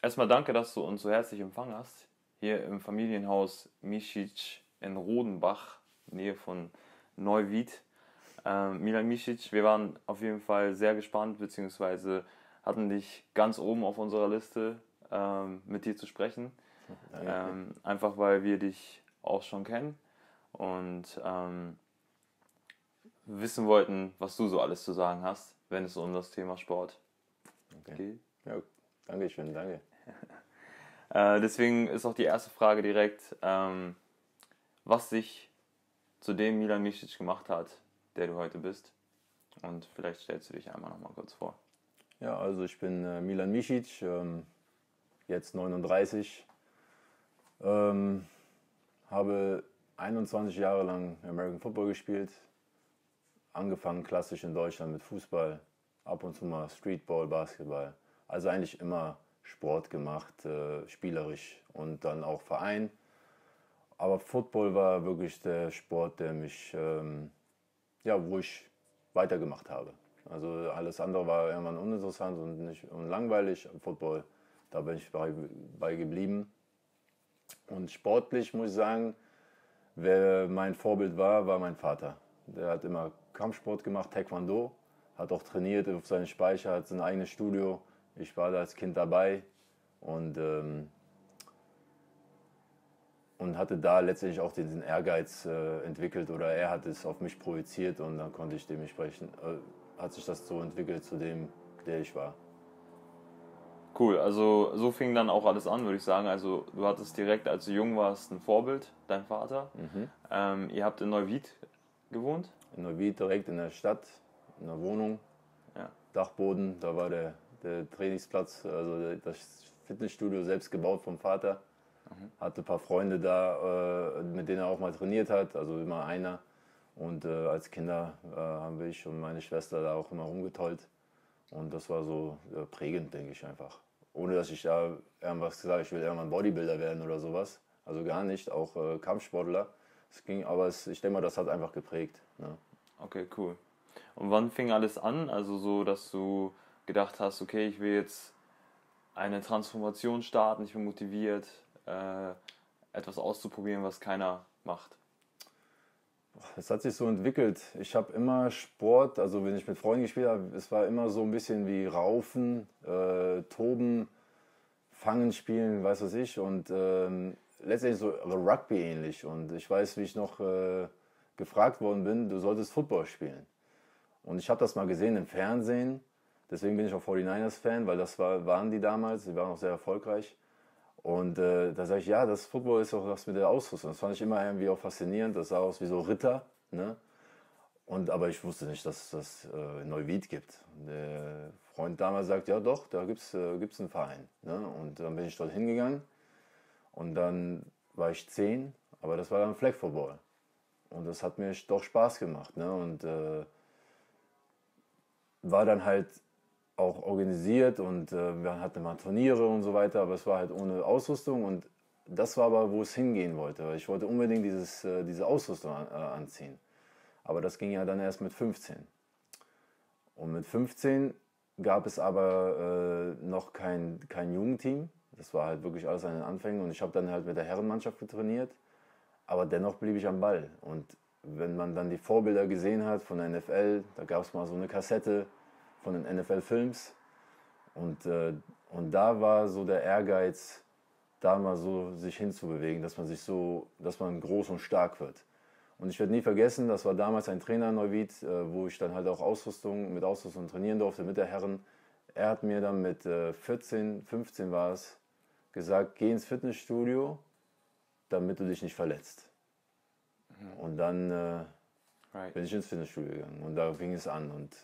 Erstmal danke, dass du uns so herzlich empfangen hast. Hier im Familienhaus Micic in Rodenbach, Nähe von Neuwied. Milan Micic, wir waren auf jeden Fall sehr gespannt, beziehungsweise hatten dich ganz oben auf unserer Liste, mit dir zu sprechen. Einfach weil wir dich auch schon kennen und wissen wollten, was du so alles zu sagen hast, wenn es um das Thema Sport geht. Ja, danke schön, danke. Deswegen ist auch die erste Frage direkt, was dich zu dem Milan Micic gemacht hat, der du heute bist. Und vielleicht stellst du dich einmal noch mal kurz vor. Ja, also ich bin Milan Micic, jetzt 39, habe 21 Jahre lang American Football gespielt, angefangen klassisch in Deutschland mit Fußball, ab und zu mal Streetball, Basketball, also eigentlich immer Sport gemacht, spielerisch und dann auch Verein. Aber Football war wirklich der Sport, der mich, wo ich weitergemacht habe. Also alles andere war irgendwann uninteressant und langweilig. Football, da bin ich bei geblieben. Und sportlich muss ich sagen, wer mein Vorbild war mein Vater. Der hat immer Kampfsport gemacht, Taekwondo, hat auch trainiert auf seinen Speicher, hat sein eigenes Studio. Ich war da als Kind dabei und hatte da letztendlich auch diesen Ehrgeiz entwickelt, oder er hat es auf mich projiziert und dann konnte ich dementsprechend, hat sich das so entwickelt zu dem, der ich war. Cool, also so fing dann auch alles an, würde ich sagen. Also du hattest direkt, als du jung warst, ein Vorbild, dein Vater. Ihr habt in Neuwied gewohnt? In Neuwied, direkt in der Stadt, in der Wohnung, Ja. Dachboden, da war der Trainingsplatz, also das Fitnessstudio selbst gebaut vom Vater. Hatte ein paar Freunde da, mit denen er auch mal trainiert hat, also immer einer. Und als Kinder haben wir, ich und meine Schwester, da auch immer rumgetollt. Und das war so prägend, denke ich einfach. Ohne dass ich da irgendwas gesagt habe, ich will irgendwann Bodybuilder werden oder sowas. Also gar nicht, auch Kampfsportler. Es ging, aber ich denke mal, das hat einfach geprägt. Ne? Okay, cool. Und wann fing alles an? Also so, dass du gedacht hast, okay, ich will jetzt eine Transformation starten, ich bin motiviert, etwas auszuprobieren, was keiner macht. Es hat sich so entwickelt. Ich habe immer Sport, also wenn ich mit Freunden gespielt habe, es war immer so ein bisschen wie Raufen, Toben, Fangen, Spielen, weiß was ich. Und letztendlich so Rugby ähnlich. Und ich weiß, wie ich noch gefragt worden bin, du solltest Football spielen. Und ich habe das mal gesehen im Fernsehen. Deswegen bin ich auch 49ers-Fan, weil das waren die damals, die waren auch sehr erfolgreich. Und da sage ich, ja, das Football ist auch was mit der Ausrüstung. Das fand ich immer irgendwie auch faszinierend. Das sah aus wie so Ritter. Ne? Aber ich wusste nicht, dass es das in Neuwied gibt. Der Freund damals sagt, ja doch, da gibt's einen Verein. Ne? Und dann bin ich dort hingegangen. Und dann war ich 10, aber das war dann Flag Football. Und das hat mir doch Spaß gemacht. Ne? Und war dann halt auch organisiert und wir hatten mal Turniere und so weiter, aber es war halt ohne Ausrüstung und das war aber, wo es hingehen wollte. Ich wollte unbedingt diese Ausrüstung anziehen. Aber das ging ja dann erst mit 15. Und mit 15 gab es aber noch kein Jugendteam. Das war halt wirklich alles an den Anfängen und ich habe dann halt mit der Herrenmannschaft trainiert, aber dennoch blieb ich am Ball. Und wenn man dann die Vorbilder gesehen hat von der NFL, da gab es mal so eine Kassette von den NFL-Films und da war so der Ehrgeiz, da mal so sich hinzubewegen, dass man groß und stark wird. Und ich werde nie vergessen, das war damals ein Trainer in Neuwied, wo ich dann halt auch mit Ausrüstung trainieren durfte mit der Herren. Er hat mir dann mit 14, 15 war es, gesagt, geh ins Fitnessstudio, damit du dich nicht verletzt. Und dann bin ich ins Fitnessstudio gegangen und da fing es an. Und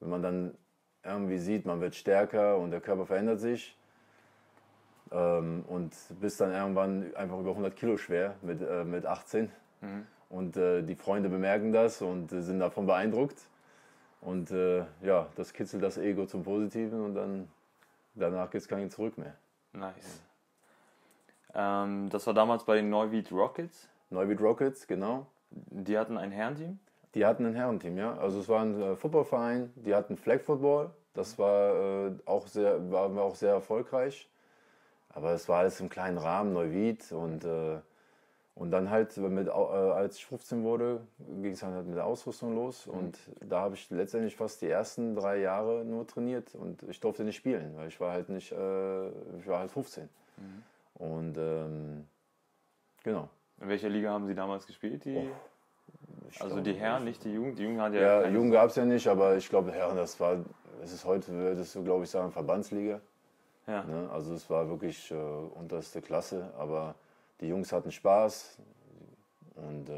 wenn man dann irgendwie sieht, man wird stärker und der Körper verändert sich und bist dann irgendwann einfach über 100 Kilo schwer mit 18. Und die Freunde bemerken das und sind davon beeindruckt. Und ja, das kitzelt das Ego zum Positiven und danach gibt es kein Zurück mehr. Nice. Das war damals bei den Neuwied Rockets. Neuwied Rockets, genau. Die hatten ein Herrenteam? Die hatten ein Herrenteam, ja. Also es war ein Footballverein, die hatten Flag Football. Das war auch sehr erfolgreich. Aber es war alles im kleinen Rahmen, Neuwied und dann halt, als ich 15 wurde, ging es dann halt mit der Ausrüstung los und da habe ich letztendlich fast die ersten 3 Jahre nur trainiert und ich durfte nicht spielen, weil ich war halt nicht, ich war halt 15. Und genau. In welcher Liga haben Sie damals gespielt? Also die Herren, nicht die Jugend? Die Jugend hat Ja, keine Jugend gab es ja nicht, aber ich glaube, Herren, es ist heute, würdest du glaube ich sagen, Verbandsliga. Ja. Ne? Also es war wirklich unterste Klasse, aber die Jungs hatten Spaß und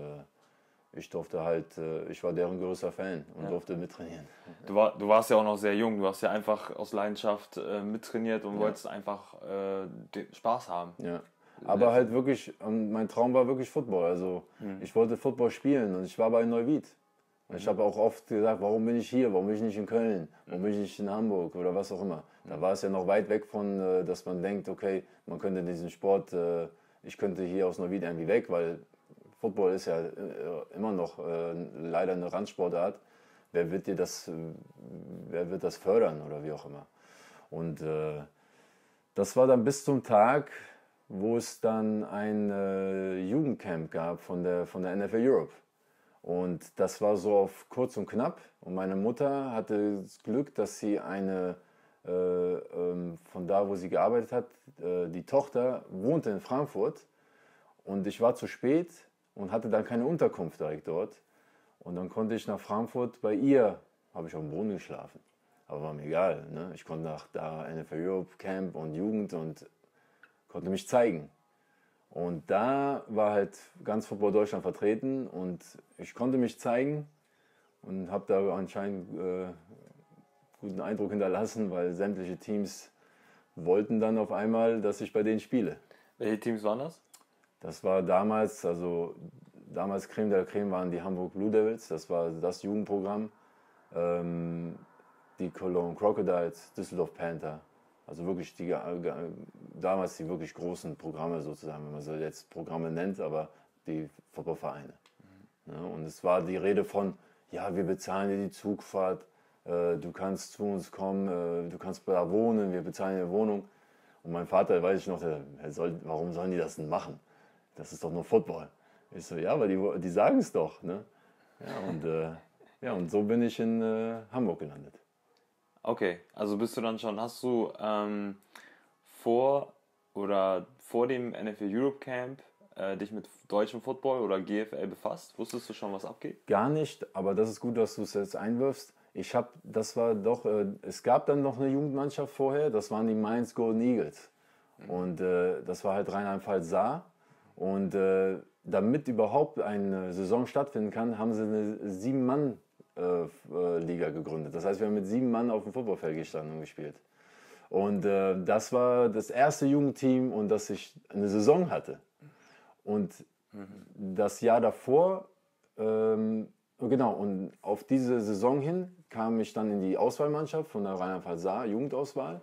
ich durfte halt, ich war deren größter Fan und durfte mittrainieren. Du warst ja auch noch sehr jung, du hast ja einfach aus Leidenschaft mittrainiert und wolltest einfach den Spaß haben. Ja. Aber halt wirklich, mein Traum war wirklich Football. Also ich wollte Football spielen und ich war bei Neuwied. Und ich habe auch oft gesagt, warum bin ich hier, warum bin ich nicht in Köln, warum bin ich nicht in Hamburg oder was auch immer. Da war es ja noch weit weg von, dass man denkt, okay, man könnte diesen Sport, ich könnte hier aus Neuwied irgendwie weg, weil Football ist ja immer noch leider eine Randsportart. Wer wird das fördern oder wie auch immer. Und das war dann bis zum Tag, wo es dann ein Jugendcamp gab von der NFL Europe. Und das war so auf kurz und knapp. Und meine Mutter hatte das Glück, dass sie von da, wo sie gearbeitet hat, die Tochter wohnte in Frankfurt. Und ich war zu spät und hatte dann keine Unterkunft direkt dort. Und dann konnte ich nach Frankfurt bei ihr, habe ich auf dem Boden geschlafen. Aber war mir egal. Ne? Ich konnte nach da NFL Europe Camp und Jugend und konnte mich zeigen. Und da war halt ganz Football Deutschland vertreten und ich konnte mich zeigen und habe da anscheinend guten Eindruck hinterlassen, weil sämtliche Teams wollten dann auf einmal, dass ich bei denen spiele. Welche Teams waren das? Das war damals Creme de la Creme waren die Hamburg Blue Devils, das war das Jugendprogramm. Die Cologne Crocodiles, Düsseldorf Panther. Also wirklich damals die wirklich großen Programme sozusagen, wenn man so jetzt Programme nennt, aber die Footballvereine. Ja, und es war die Rede von, ja, wir bezahlen dir die Zugfahrt, du kannst zu uns kommen, du kannst da wohnen, wir bezahlen dir Wohnung. Und mein Vater, weiß ich noch, warum sollen die das denn machen? Das ist doch nur Football. Ich so, ja, weil die sagen es doch. Ne? Und so bin ich in Hamburg gelandet. Okay, also hast du vor dem NFL Europe Camp dich mit deutschem Football oder GFL befasst? Wusstest du schon, was abgeht? Gar nicht, aber das ist gut, dass du es jetzt einwirfst. Es gab dann noch eine Jugendmannschaft vorher, das waren die Mainz Golden Eagles. Und das war halt Rheinland-Pfalz Saar. Und damit überhaupt eine Saison stattfinden kann, haben sie eine 7-Mann-Liga gegründet. Das heißt, wir haben mit 7 Mann auf dem Footballfeld gestanden und gespielt. Und das war das erste Jugendteam, und das ich eine Saison hatte. Und das Jahr davor, genau, und auf diese Saison hin kam ich dann in die Auswahlmannschaft von der Rheinland-Pfalz Saar, Jugendauswahl.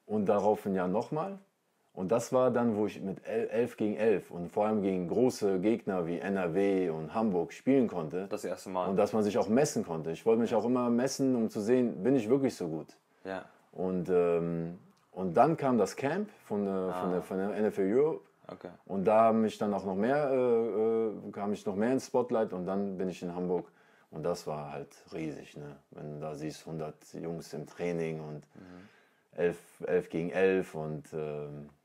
Und darauf ein Jahr nochmal. Und das war dann, wo ich mit 11 gegen 11 und vor allem gegen große Gegner wie NRW und Hamburg spielen konnte. Das erste Mal. Und dass man sich auch messen konnte. Ich wollte mich auch immer messen, um zu sehen, bin ich wirklich so gut. Ja. Und dann kam das Camp von der NFL Europe. Okay. Und da kam ich noch mehr ins Spotlight und dann bin ich in Hamburg. Und das war halt riesig, ne? Wenn du da siehst, 100 Jungs im Training und 11 gegen 11 und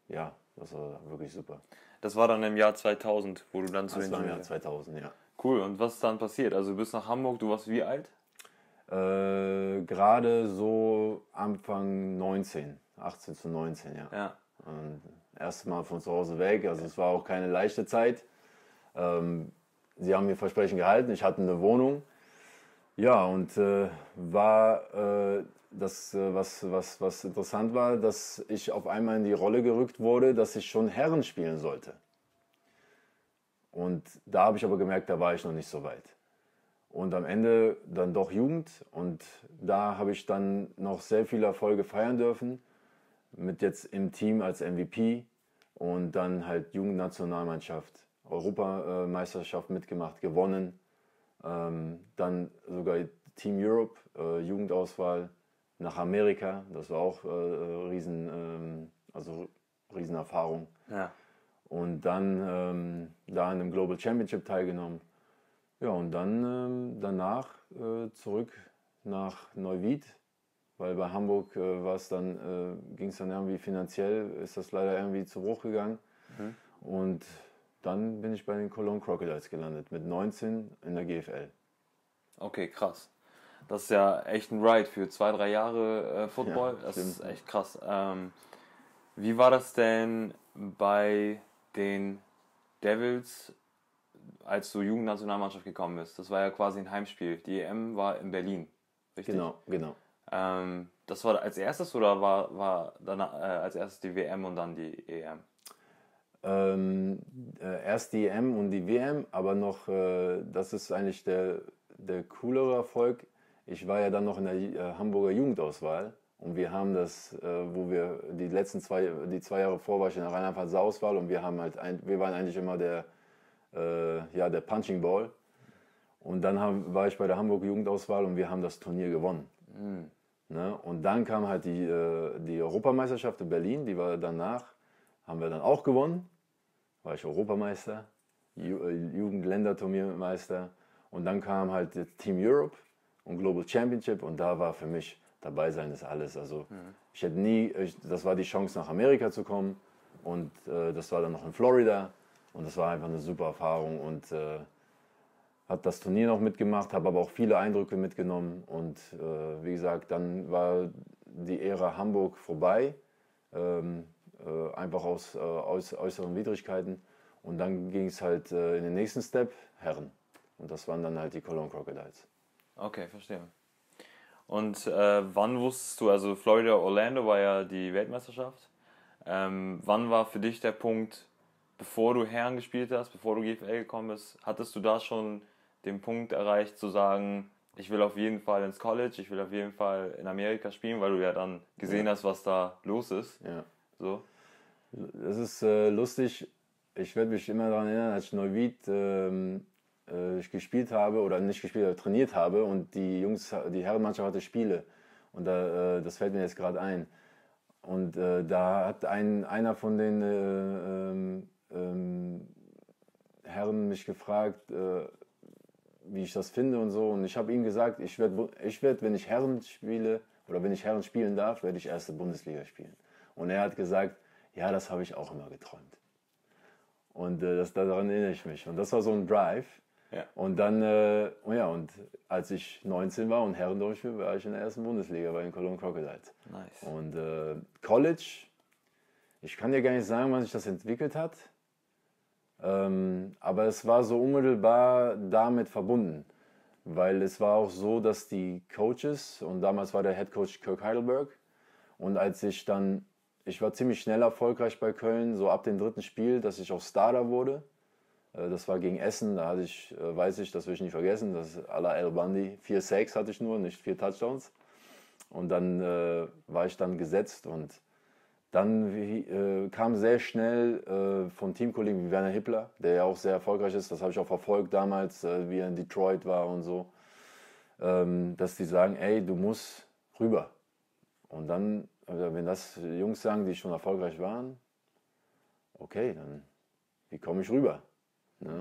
ja, das war wirklich super. Das war dann im Jahr 2000, wo du dann zu den Das war im Jahr 2000, ja. Cool, und was ist dann passiert? Also du bist nach Hamburg, du warst wie alt? Gerade so Anfang 19, 18 zu 19, ja. Ja. Und erstes Mal von zu Hause weg, also es war auch keine leichte Zeit. Sie haben mir Versprechen gehalten, ich hatte eine Wohnung. Ja, und was interessant war, dass ich auf einmal in die Rolle gerückt wurde, dass ich schon Herren spielen sollte. Und da habe ich aber gemerkt, da war ich noch nicht so weit. Und am Ende dann doch Jugend, und da habe ich dann noch sehr viele Erfolge feiern dürfen, mit jetzt im Team als MVP und dann halt Jugendnationalmannschaft, Europameisterschaft mitgemacht, gewonnen. Dann sogar Team Europe, Jugendauswahl nach Amerika, das war auch Riesenerfahrung. Ja. Und dann da an einem Global Championship teilgenommen. Ja, und dann danach zurück nach Neuwied, weil bei Hamburg ging es dann irgendwie finanziell, ist das leider irgendwie zu Bruch gegangen. Und dann bin ich bei den Cologne Crocodiles gelandet, mit 19 in der GFL. Okay, krass. Das ist ja echt ein Ride für 2-3 Jahre Football. Ja, das stimmt. ist echt krass. Wie war das denn bei den Devils, als du Jugendnationalmannschaft gekommen bist? Das war ja quasi ein Heimspiel. Die EM war in Berlin, richtig? Genau. Das war als erstes oder war danach, als erstes die WM und dann die EM? Erst die EM und die WM, aber noch, das ist eigentlich der coolere Erfolg. Ich war ja dann noch in der Hamburger Jugendauswahl und wir haben das, wo wir die 2 Jahre vor war ich in der Rheinland-Pfalz-Auswahl und wir waren eigentlich immer der Punching Ball. Und dann war ich bei der Hamburger Jugendauswahl und wir haben das Turnier gewonnen. Ne? Und dann kam halt die Europameisterschaft in Berlin, die war danach, haben wir dann auch gewonnen. War ich Europameister, Jugendländerturniermeister. Und dann kam halt das Team Europe und Global Championship und da war für mich dabei sein ist alles. Also ich hätte das war die Chance nach Amerika zu kommen und das war dann noch in Florida und das war einfach eine super Erfahrung und hat das Turnier noch mitgemacht, habe aber auch viele Eindrücke mitgenommen und wie gesagt, dann war die Ära Hamburg vorbei, einfach aus äußeren Widrigkeiten und dann ging es halt in den nächsten Step, Herren. Und das waren dann halt die Cologne Crocodiles. Okay, verstehe. Und wann wusstest du, also Florida Orlando war ja die Weltmeisterschaft. Wann war für dich der Punkt, bevor du Herren gespielt hast, bevor du GFL gekommen bist, hattest du da schon den Punkt erreicht zu sagen, ich will auf jeden Fall ins College, ich will auf jeden Fall in Amerika spielen, weil du ja dann gesehen hast, was da los ist. Ja. So. Das ist lustig. Ich werde mich immer daran erinnern, als ich Neuwied ich gespielt habe oder nicht gespielt habe, trainiert habe und die Herrenmannschaft hatte Spiele und das fällt mir jetzt gerade ein und da hat einer von den Herren mich gefragt, wie ich das finde und so und ich habe ihm gesagt, ich werd, wenn ich Herren spiele oder wenn ich Herren spielen darf, werde ich erste Bundesliga spielen und er hat gesagt, ja, das habe ich auch immer geträumt und daran erinnere ich mich und das war so ein Drive. Ja. Und dann, und als ich 19 war und Herren durchführte, war ich in der ersten Bundesliga bei den Cologne Crocodiles. Nice. Und College, ich kann dir gar nicht sagen, wann sich das entwickelt hat, aber es war so unmittelbar damit verbunden, weil es war auch so, dass die Coaches, und damals war der Head Coach Kirk Heidelberg, und ich war ziemlich schnell erfolgreich bei Köln, so ab dem 3. Spiel, dass ich auch Starter wurde. Das war gegen Essen, da weiß ich, das will ich nicht vergessen, das à la El Bundy, 4 Sacks hatte ich nur, nicht 4 Touchdowns. Und dann war ich dann gesetzt und dann kam sehr schnell von Teamkollegen wie Werner Hippler, der ja auch sehr erfolgreich ist, das habe ich auch verfolgt damals, wie er in Detroit war und so, dass die sagen, ey, du musst rüber. Und dann, wenn das Jungs sagen, die schon erfolgreich waren, okay, dann wie komme ich rüber?